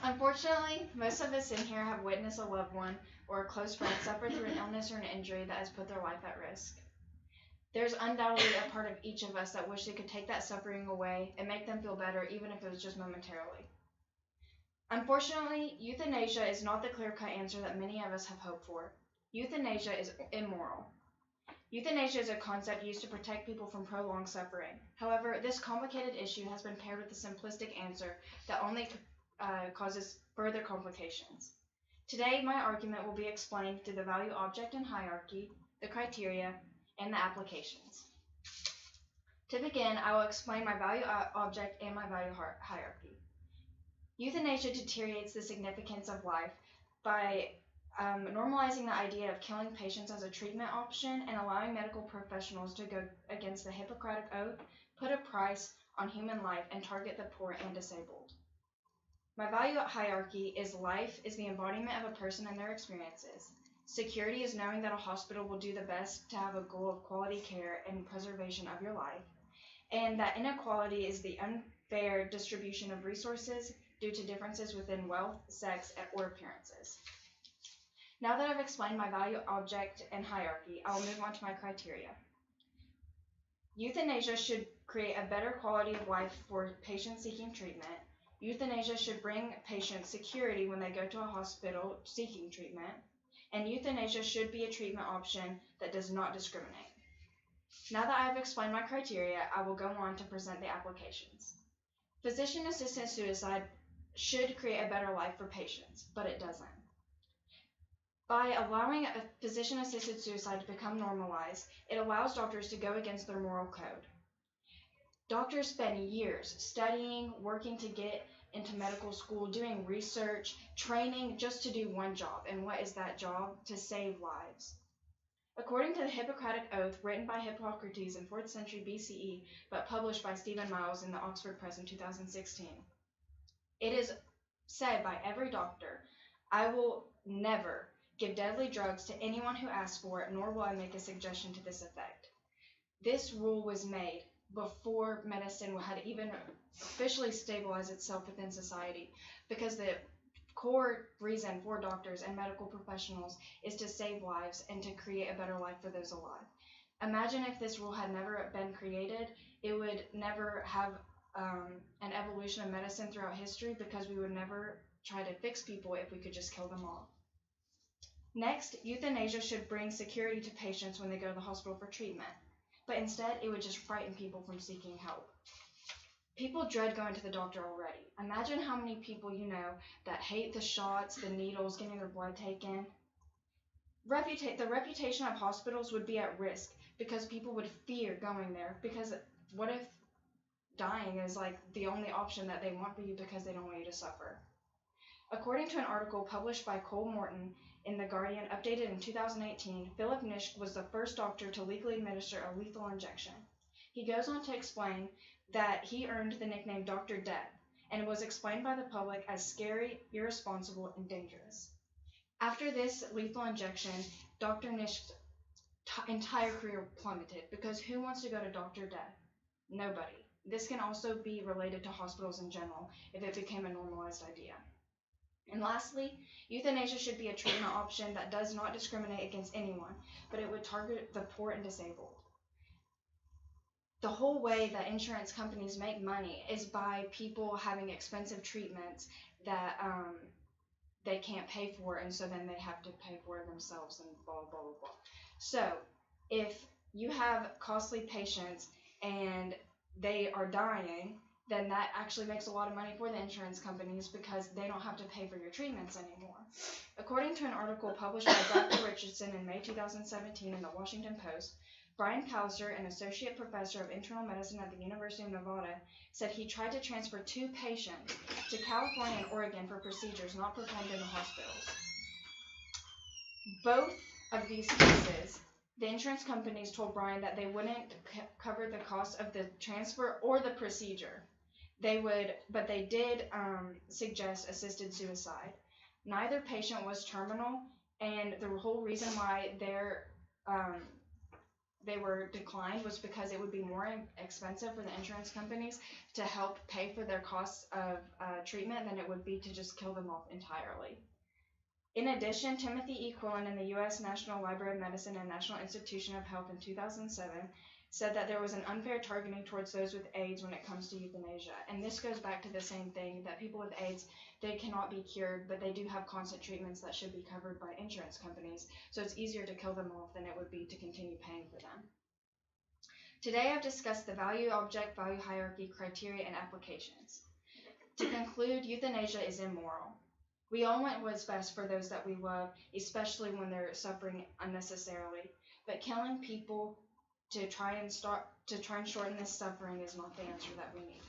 Unfortunately, most of us in here have witnessed a loved one or a close friend suffer through an illness or an injury that has put their life at risk. There's undoubtedly a part of each of us that wish they could take that suffering away and make them feel better, even if it was just momentarily. Unfortunately, euthanasia is not the clear-cut answer that many of us have hoped for. Euthanasia is immoral. Euthanasia is a concept used to protect people from prolonged suffering. However, this complicated issue has been paired with a simplistic answer that only causes further complications. Today, my argument will be explained through the value object and hierarchy, the criteria, and the applications. To begin, I will explain my value object and my value hierarchy. Euthanasia deteriorates the significance of life by normalizing the idea of killing patients as a treatment option and allowing medical professionals to go against the Hippocratic Oath, put a price on human life, and target the poor and disabled. My value hierarchy is life is the embodiment of a person and their experiences. Security is knowing that a hospital will do the best to have a goal of quality care and preservation of your life, and that inequality is the unfair distribution of resources due to differences within wealth, sex, or appearances. Now that I've explained my value object and hierarchy, I will move on to my criteria. Euthanasia should create a better quality of life for patients seeking treatment. Euthanasia should bring patients security when they go to a hospital seeking treatment. And euthanasia should be a treatment option that does not discriminate. Now that I have explained my criteria, I will go on to present the applications. Physician-assisted suicide should create a better life for patients, but it doesn't. By allowing a physician-assisted suicide to become normalized, it allows doctors to go against their moral code. Doctors spend years studying, working to get into medical school, doing research, training just to do one job. And what is that job? To save lives. According to the Hippocratic Oath, written by Hippocrates in 4th century BCE, but published by Stephen Miles in the Oxford Press in 2016, it is said by every doctor, "I will never give deadly drugs to anyone who asks for it, nor will I make a suggestion to this effect." This rule was made before medicine had even officially stabilized itself within society, because the core reason for doctors and medical professionals is to save lives and to create a better life for those alive. Imagine if this rule had never been created, it would never have an evolution of medicine throughout history, because we would never try to fix people if we could just kill them all. Next, euthanasia should bring security to patients when they go to the hospital for treatment, but instead it would just frighten people from seeking help. People dread going to the doctor already. Imagine how many people you know that hate the shots, the needles, getting their blood taken. The reputation of hospitals would be at risk because people would fear going there, because what if dying is like the only option that they want for you because they don't want you to suffer? According to an article published by Cole Morton in The Guardian, updated in 2018, Philip Nishk was the first doctor to legally administer a lethal injection. He goes on to explain that he earned the nickname Dr. Death, and was explained by the public as scary, irresponsible, and dangerous. After this lethal injection, Dr. Nishk's entire career plummeted, because who wants to go to Dr. Death? Nobody. This can also be related to hospitals in general if it became a normalized idea. And lastly, euthanasia should be a treatment option that does not discriminate against anyone, but it would target the poor and disabled. The whole way that insurance companies make money is by people having expensive treatments that they can't pay for, and so then they have to pay for it themselves, and blah, blah, blah, blah. So if you have costly patients and they are dying, then that actually makes a lot of money for the insurance companies, because they don't have to pay for your treatments anymore. According to an article published by Dr. Richardson in May 2017 in the Washington Post, Brian Palliser, an associate professor of internal medicine at the University of Nevada, said he tried to transfer 2 patients to California and Oregon for procedures not performed in the hospitals. Both of these cases, the insurance companies told Brian that they wouldn't cover the cost of the transfer or the procedure. But they did suggest assisted suicide. Neither patient was terminal, and the whole reason why their they were declined was because it would be more expensive for the insurance companies to help pay for their costs of treatment than it would be to just kill them off entirely. In addition, Timothy E. Quillen in the U.S. National Library of Medicine and National Institution of Health in 2007 said that there was an unfair targeting towards those with AIDS when it comes to euthanasia. And this goes back to the same thing, that people with AIDS, they cannot be cured, but they do have constant treatments that should be covered by insurance companies. So it's easier to kill them off than it would be to continue paying for them. Today I've discussed the value object, value hierarchy, criteria, and applications. To conclude, euthanasia is immoral. We all want what's best for those that we love, especially when they're suffering unnecessarily. But killing people to try and shorten this suffering is not the answer that we need.